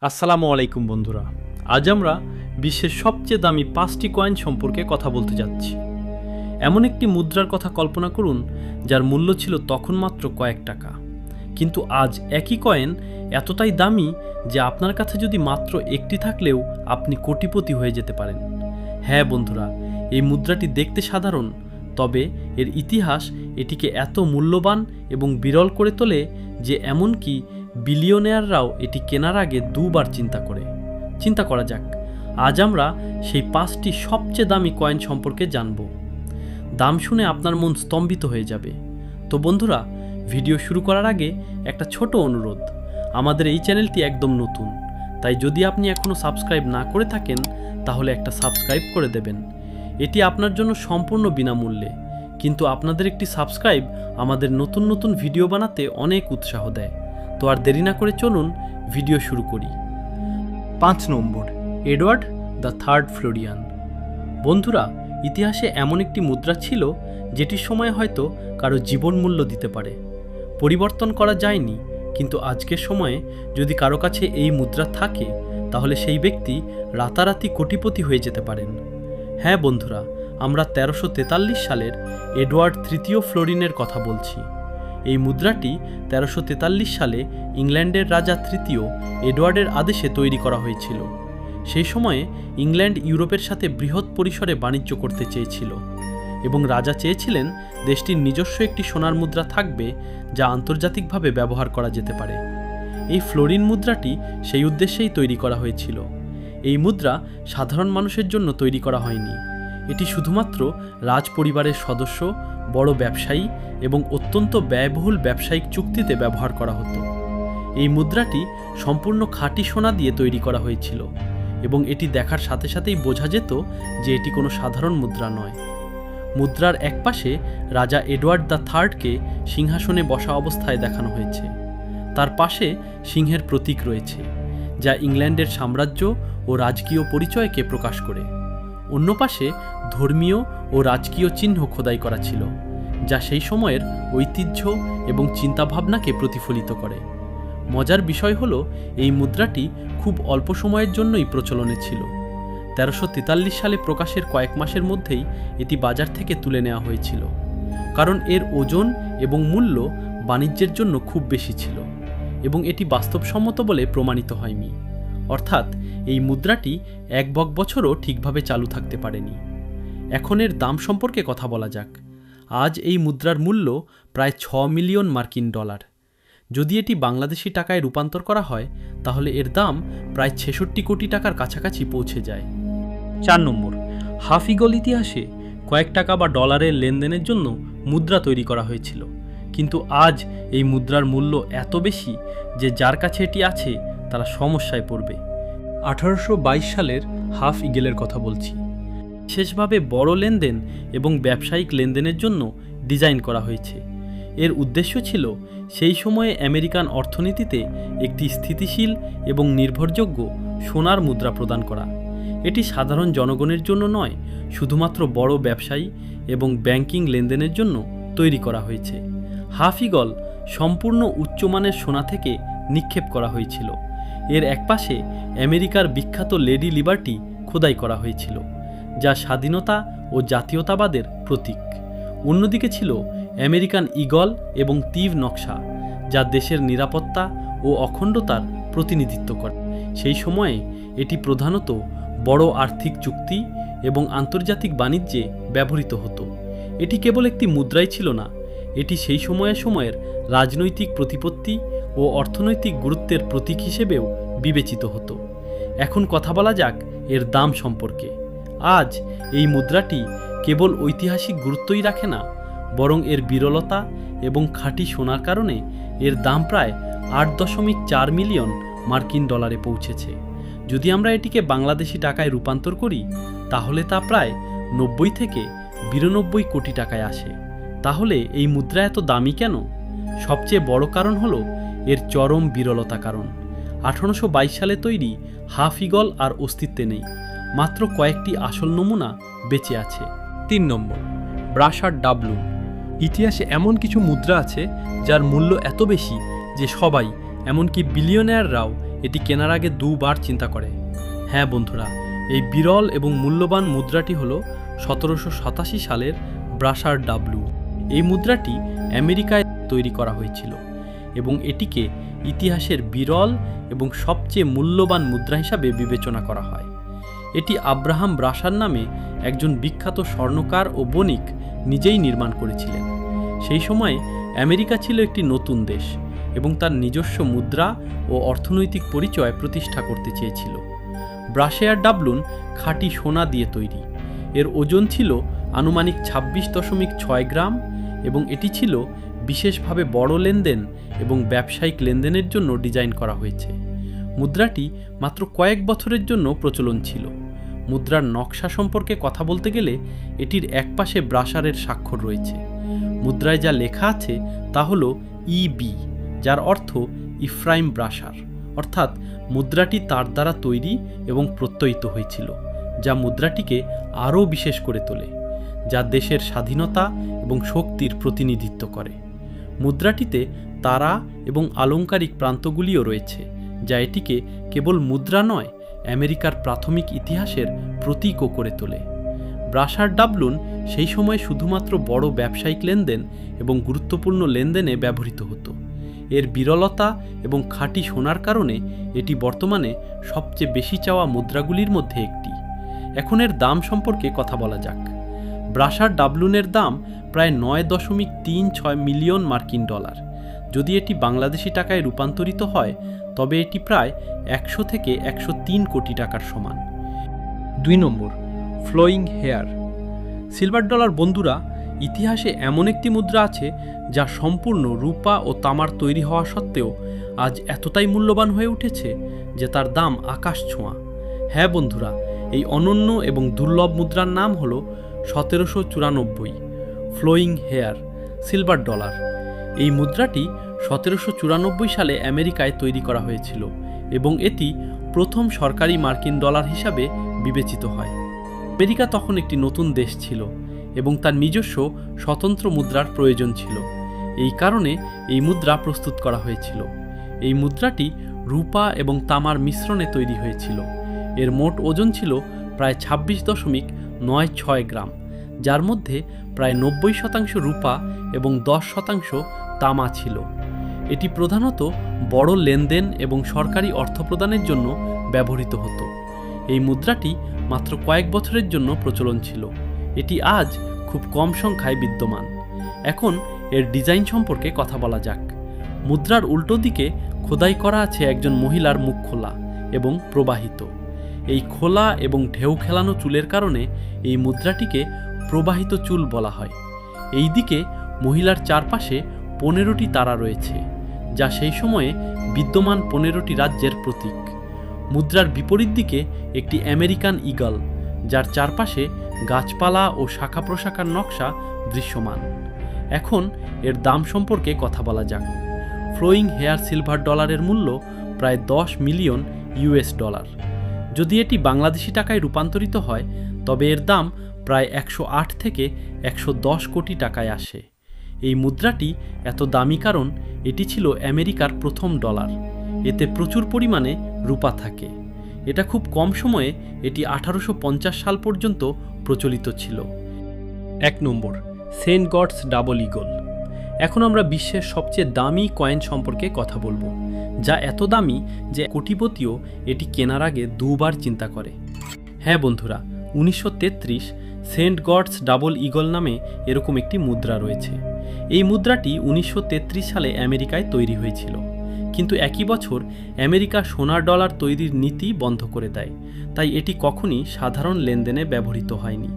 আসসালামু আলাইকুম বন্ধুরা, আজ আমরা বিশ্বের সবচেয়ে দামি 5টি কয়েন সম্পর্কে কথা বলতে যাচ্ছি। এমন একটি মুদ্রার কথা কল্পনা করুন যার মূল্য ছিল তখন মাত্র কয়েক টাকা, কিন্তু আজ একই কয়েন এতটাই দামি যে আপনার কাছে যদি মাত্র একটি থাকলেও আপনি কোটিপতি হয়ে যেতে পারেন। হ্যাঁ বন্ধুরা, এই মুদ্রাটি দেখতে সাধারণ, তবে এর ইতিহাস এটিকে এত মূল্যবান এবং বিরল করে তোলে যে এমনকি বিলিয়নিয়াররাও এটি কেনার আগে দুবার চিন্তা করা যাক। আজ আমরা সেই 5টি সবচেয়ে দামি কয়েন সম্পর্কে জানব। দাম শুনে আপনার মন স্তম্ভিত হয়ে যাবে। তো বন্ধুরা, ভিডিও শুরু করার আগে একটা ছোট অনুরোধ, আমাদের এই চ্যানেলটি একদম নতুন, তাই যদি আপনি এখনও সাবস্ক্রাইব না করে থাকেন তাহলে একটা সাবস্ক্রাইব করে দেবেন। এটি আপনার জন্য সম্পূর্ণ বিনামূল্যে, কিন্তু আপনাদের একটি সাবস্ক্রাইব আমাদের নতুন নতুন ভিডিও বানাতে অনেক উৎসাহ দেয়। তো আর দেরি না করে চলুন ভিডিও শুরু করি। 5 নম্বর, এডওয়ার্ড দ্য থার্ড ফ্লোরিয়ান। বন্ধুরা, ইতিহাসে এমন একটি মুদ্রা ছিল যেটির সময় হয়তো কারো জীবন মূল্য দিতে পারে। পরিবর্তন করা যায়নি, কিন্তু আজকের সময়ে যদি কারো কাছে এই মুদ্রা থাকে তাহলে সেই ব্যক্তি রাতারাতি কোটিপতি হয়ে যেতে পারেন। হ্যাঁ বন্ধুরা, আমরা 1343 সালের এডওয়ার্ড তৃতীয় ফ্লোরিনের কথা বলছি। এই মুদ্রাটি 1343 সালে ইংল্যান্ডের রাজা তৃতীয় এডওয়ার্ডের আদেশে তৈরি করা হয়েছিল। সেই সময়ে ইংল্যান্ড ইউরোপের সাথে বৃহৎ পরিসরে বাণিজ্য করতে চেয়েছিল এবং রাজা চেয়েছিলেন দেশটির নিজস্ব একটি সোনার মুদ্রা থাকবে যা আন্তর্জাতিকভাবে ব্যবহার করা যেতে পারে। এই ফ্লোরিন মুদ্রাটি সেই উদ্দেশ্যেই তৈরি করা হয়েছিল। এই মুদ্রা সাধারণ মানুষের জন্য তৈরি করা হয়নি, এটি শুধুমাত্র রাজ পরিবারের সদস্য, বড় ব্যবসায়ী এবং অত্যন্ত ব্যয়বহুল ব্যবসায়িক চুক্তিতে ব্যবহার করা হতো। এই মুদ্রাটি সম্পূর্ণ খাঁটি সোনা দিয়ে তৈরি করা হয়েছিল এবং এটি দেখার সাথে সাথেই বোঝা যেত যে এটি কোনো সাধারণ মুদ্রা নয়। মুদ্রার একপাশে রাজা এডওয়ার্ড দ্য থার্ডকে সিংহাসনে বসা অবস্থায় দেখানো হয়েছে। তার পাশে সিংহের প্রতীক রয়েছে, যা ইংল্যান্ডের সাম্রাজ্য ও রাজকীয় পরিচয়কে প্রকাশ করে। অন্য পাশে ধর্মীয় ও রাজকীয় চিহ্ন খোদাই করা ছিল, যা সেই সময়ের ঐতিহ্য এবং চিন্তাভাবনাকে প্রতিফলিত করে। মজার বিষয় হলো, এই মুদ্রাটি খুব অল্প সময়ের জন্যই প্রচলনে ছিল। 1343 সালে প্রকাশের কয়েক মাসের মধ্যেই এটি বাজার থেকে তুলে নেওয়া হয়েছিল, কারণ এর ওজন এবং মূল্য বাণিজ্যের জন্য খুব বেশি ছিল এবং এটি বাস্তবসম্মত বলে প্রমাণিত হয়নি। অর্থাৎ এই মুদ্রাটি এক বছরও ঠিকভাবে চালু থাকতে পারেনি। এখন এর দাম সম্পর্কে কথা বলা যাক। আজ এই মুদ্রার মূল্য প্রায় 6 মিলিয়ন মার্কিন ডলার। যদি এটি বাংলাদেশি টাকায় রূপান্তর করা হয় তাহলে এর দাম প্রায় 66 কোটি টাকার কাছাকাছি পৌঁছে যায়। 4 নম্বর, হাফ ইগল। ইতিহাসে কয়েক টাকা বা ডলারের লেনদেনের জন্য মুদ্রা তৈরি করা হয়েছিল, কিন্তু আজ এই মুদ্রার মূল্য এত বেশি যে যার কাছে এটি আছে তারা সমস্যায় পড়বে। 1822 সালের হাফ ইগেলের কথা বলছি। বিশেষভাবে বড় লেনদেন এবং ব্যবসায়িক লেনদেনের জন্য ডিজাইন করা হয়েছে। এর উদ্দেশ্য ছিল সেই সময়ে আমেরিকান অর্থনীতিতে একটি স্থিতিশীল এবং নির্ভরযোগ্য সোনার মুদ্রা প্রদান করা। এটি সাধারণ জনগণের জন্য নয়, শুধুমাত্র বড় ব্যবসায়ী এবং ব্যাংকিং লেনদেনের জন্য তৈরি করা হয়েছে। হাফ ইগল সম্পূর্ণ উচ্চমানের সোনা থেকে নিক্ষেপ করা হয়েছিল। এর একপাশে আমেরিকার বিখ্যাত লেডি লিবার্টি খোদাই করা হয়েছিল, যা স্বাধীনতা ও জাতীয়তাবাদের প্রতীক। অন্যদিকে ছিল আমেরিকান ঈগল এবং তীর নকশা, যা দেশের নিরাপত্তা ও অখণ্ডতার প্রতিনিধিত্ব করে। সেই সময়ে এটি প্রধানত বড় আর্থিক চুক্তি এবং আন্তর্জাতিক বাণিজ্যে ব্যবহৃত হতো। এটি কেবল একটি মুদ্রাই ছিল না, এটি সেই সময়ের রাজনৈতিক প্রতিপত্তি ও অর্থনৈতিক গুরুত্বের প্রতীক হিসেবেও বিবেচিত হতো। এখন কথা বলা যাক এর দাম সম্পর্কে। আজ এই মুদ্রাটি কেবল ঐতিহাসিক গুরুত্বই রাখে না, বরং এর বিরলতা এবং খাঁটি সোনার কারণে এর দাম প্রায় 8.4 মিলিয়ন মার্কিন ডলারে পৌঁছেছে। যদি আমরা এটিকে বাংলাদেশি টাকায় রূপান্তর করি তাহলে তা প্রায় 90 থেকে 92 কোটি টাকায় আসে। তাহলে এই মুদ্রা এত দামি কেন? সবচেয়ে বড় কারণ হলো এর চরম বিরলতা। কারণ 1822 সালে তৈরি হাফ ইগল আর অস্তিত্বে নেই, মাত্র কয়েকটি আসল নমুনা বেঁচে আছে। 3 নম্বর, ব্রাশার ডাবলুন। ইতিহাসে এমন কিছু মুদ্রা আছে যার মূল্য এত বেশি যে সবাই, এমনকি বিলিয়নিয়াররাও এটি কেনার আগে দুবার চিন্তা করে। হ্যাঁ বন্ধুরা, এই বিরল এবং মূল্যবান মুদ্রাটি হল 1787 সালের ব্রাশার ডাব্লু। এই মুদ্রাটি আমেরিকায় তৈরি করা হয়েছিল এবং এটিকে ইতিহাসের বিরল এবং সবচেয়ে মূল্যবান মুদ্রা হিসাবে বিবেচনা করা হয়। এটি আব্রাহাম ব্রাশার নামে একজন বিখ্যাত স্বর্ণকার ও বণিক নিজেই নির্মাণ করেছিলেন। সেই সময়ে আমেরিকা ছিল একটি নতুন দেশ এবং তার নিজস্ব মুদ্রা ও অর্থনৈতিক পরিচয় প্রতিষ্ঠা করতে চেয়েছিল। ব্রাশার ডাবলুন খাঁটি সোনা দিয়ে তৈরি। এর ওজন ছিল আনুমানিক 26.6 গ্রাম এবং এটি ছিল বিশেষভাবে বড় লেনদেন এবং ব্যবসায়িক লেনদেনের জন্য ডিজাইন করা হয়েছে। মুদ্রাটি মাত্র কয়েক বছরের জন্য প্রচলন ছিল। মুদ্রার নকশা সম্পর্কে কথা বলতে গেলে এটির একপাশে ব্রাশারের স্বাক্ষর রয়েছে। মুদ্রায় যা লেখা আছে তা হল ইবি, যার অর্থ ইফ্রাইম ব্রাশার, অর্থাৎ মুদ্রাটি তার দ্বারা তৈরি এবং প্রত্যয়িত হয়েছিল, যা মুদ্রাটিকে আরও বিশেষ করে তোলে, যা দেশের স্বাধীনতা এবং শক্তির প্রতিনিধিত্ব করে। মুদ্রাটিতে তারা এবং আলংকারিক প্রান্তগুলিও রয়েছে, যা এটিকে কেবল মুদ্রা নয়, আমেরিকার প্রাথমিক ইতিহাসের প্রতীকও করে তোলে। ব্রাশার ডাবলুন সেই সময় শুধুমাত্র বড় ব্যবসায়িক লেনদেন এবং গুরুত্বপূর্ণ লেনদেনে ব্যবহৃত হতো। এর বিরলতা এবং খাঁটি সোনার কারণে এটি বর্তমানে সবচেয়ে বেশি চাওয়া মুদ্রাগুলির মধ্যে একটি। এখন এর দাম সম্পর্কে কথা বলা যাক। ব্রাশার ডাবলুনের দাম প্রায় 9.36 মিলিয়ন মার্কিন ডলার। যদি এটি বাংলাদেশি টাকায় রূপান্তরিত হয় তবে এটি প্রায় 100 থেকে 103 কোটি টাকার সমান। 2 নম্বর, ফ্লোয়িং হেয়ার। সিলভার ডলার বন্ধুরা, ইতিহাসে এমন একটি মুদ্রা আছে যা সম্পূর্ণ রূপা ও তামার তৈরি হওয়া সত্ত্বেও আজ এতটাই মূল্যবান হয়ে উঠেছে যে তার দাম আকাশ ছোঁয়া। হ্যাঁ বন্ধুরা, এই অনন্য এবং দুর্লভ মুদ্রার নাম হল 1794 ফ্লোয়িং হেয়ার সিলভার ডলার। এই মুদ্রাটি 1794 সালে আমেরিকায় তৈরি করা হয়েছিল এবং এটি প্রথম সরকারি মার্কিন ডলার হিসাবে বিবেচিত হয়। আমেরিকা তখন একটি নতুন দেশ ছিল এবং তার নিজস্ব স্বতন্ত্র মুদ্রার প্রয়োজন ছিল। এই কারণে এই মুদ্রা প্রস্তুত করা হয়েছিল। এই মুদ্রাটি রূপা এবং তামার মিশ্রণে তৈরি হয়েছিল। এর মোট ওজন ছিল প্রায় 26.96 গ্রাম, যার মধ্যে প্রায় 90% রূপা এবং 10% তামা ছিল। এটি প্রধানত বড় লেনদেন এবং সরকারি অর্থ প্রদানের জন্য ব্যবহৃত হতো। এই মুদ্রাটি মাত্র কয়েক বছরের জন্য প্রচলন ছিল। এটি আজ খুব কম সংখ্যায় বিদ্যমান। এখন এর ডিজাইন সম্পর্কে কথা বলা যাক। মুদ্রার উল্টো দিকে খোদাই করা আছে একজন মহিলার মুখ খোলা এবং প্রবাহিত। এই খোলা এবং ঢেউ খেলানো চুলের কারণে এই মুদ্রাটিকে প্রবাহিত চুল বলা হয়। এই দিকে মহিলার চারপাশে 15টি তারা রয়েছে, যা সেই সময়ে বিদ্যমান 15টি রাজ্যের প্রতীক। মুদ্রার বিপরীত দিকে একটি আমেরিকান ঈগল, যার চারপাশে গাছপালা ও শাখা প্রশাখার নকশা দৃশ্যমান। এখন এর দাম সম্পর্কে কথা বলা যাক। ফ্লোয়িং হেয়ার সিলভার ডলারের মূল্য প্রায় 10 মিলিয়ন ইউএস ডলার। যদি এটি বাংলাদেশি টাকায় রূপান্তরিত হয় তবে এর দাম প্রায় 108 থেকে 110 কোটি টাকায় আসে। এই মুদ্রাটি এত দামি কারণ এটি ছিল আমেরিকার প্রথম ডলার। এতে প্রচুর পরিমাণে রূপা থাকে। এটা খুব কম সময়ে এটি 1850 সাল পর্যন্ত প্রচলিত ছিল। 1 নম্বর, সেন্ট গডস ডাবল ঈগল। এখন আমরা বিশ্বের সবচেয়ে দামি কয়েন সম্পর্কে কথা বলবো, যা এত দামি যে কোটিপতিও এটি কেনার আগে দুবার চিন্তা করে। হ্যাঁ বন্ধুরা, 1933 সেন্ট গডস ডাবল ঈগল নামে এরকম একটি মুদ্রা রয়েছে। এই মুদ্রাটি 1933 সালে আমেরিকায় তৈরি হয়েছিল, কিন্তু একই বছর আমেরিকা সোনার ডলার তৈরির নীতি বন্ধ করে দেয়। তাই এটি কখনই সাধারণ লেনদেনে ব্যবহৃত হয়নি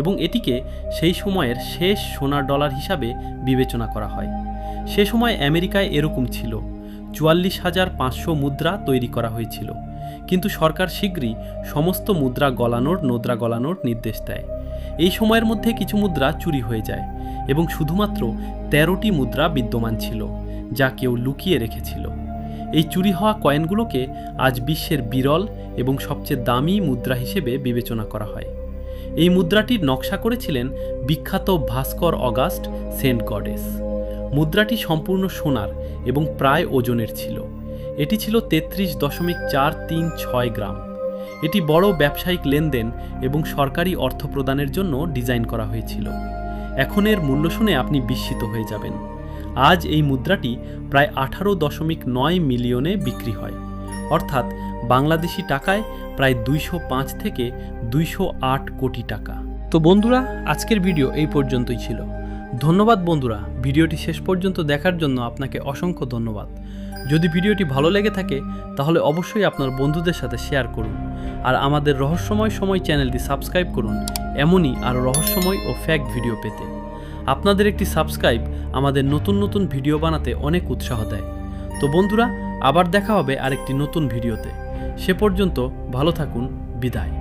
এবং এটিকে সেই সময়ের শেষ সোনার ডলার হিসাবে বিবেচনা করা হয়। সে সময় আমেরিকায় এরকম ছিল 44,500 মুদ্রা তৈরি করা হয়েছিল, কিন্তু সরকার শীঘ্রই সমস্ত মুদ্রা নোদ্রা গলানোর নির্দেশ দেয়। এই সময়ের মধ্যে কিছু মুদ্রা চুরি হয়ে যায় এবং শুধুমাত্র 13টি মুদ্রা বিদ্যমান ছিল, যা কেউ লুকিয়ে রেখেছিল। এই চুরি হওয়া কয়েনগুলোকে আজ বিশ্বের বিরল এবং সবচেয়ে দামি মুদ্রা হিসেবে বিবেচনা করা হয়। এই মুদ্রাটির নকশা করেছিলেন বিখ্যাত ভাস্কর অগাস্ট সেন্ট গডেস। মুদ্রাটি সম্পূর্ণ সোনার এবং প্রায় ওজনের ছিল। এটি ছিল 33.436 গ্রাম। এটি বড় ব্যবসায়িক লেনদেন এবং সরকারি অর্থ প্রদানের জন্য ডিজাইন করা হয়েছিল। এখন এর মূল্য শুনে আপনি বিস্মিত হয়ে যাবেন। আজ এই মুদ্রাটি প্রায় 18.9 মিলিয়নে বিক্রি হয়, অর্থাৎ বাংলাদেশি টাকায় প্রায় 205 থেকে 208 কোটি টাকা। তো বন্ধুরা, আজকের ভিডিও এই পর্যন্তই ছিল। ধন্যবাদ বন্ধুরা, ভিডিওটি শেষ পর্যন্ত দেখার জন্য আপনাকে অসংখ্য ধন্যবাদ। যদি ভিডিওটি ভালো লেগে থাকে তাহলে অবশ্যই আপনার বন্ধুদের সাথে শেয়ার করুন, আর আমাদের রহস্যময় সময় চ্যানেলটি সাবস্ক্রাইব করুন এমনই আরও রহস্যময় ও ফ্যাক্ট ভিডিও পেতে। আপনাদের একটি সাবস্ক্রাইব আমাদের নতুন নতুন ভিডিও বানাতে অনেক উৎসাহ দেয়। তো বন্ধুরা, আবার দেখা হবে আরেকটি নতুন ভিডিওতে। সে পর্যন্ত ভালো থাকুন, বিদায়।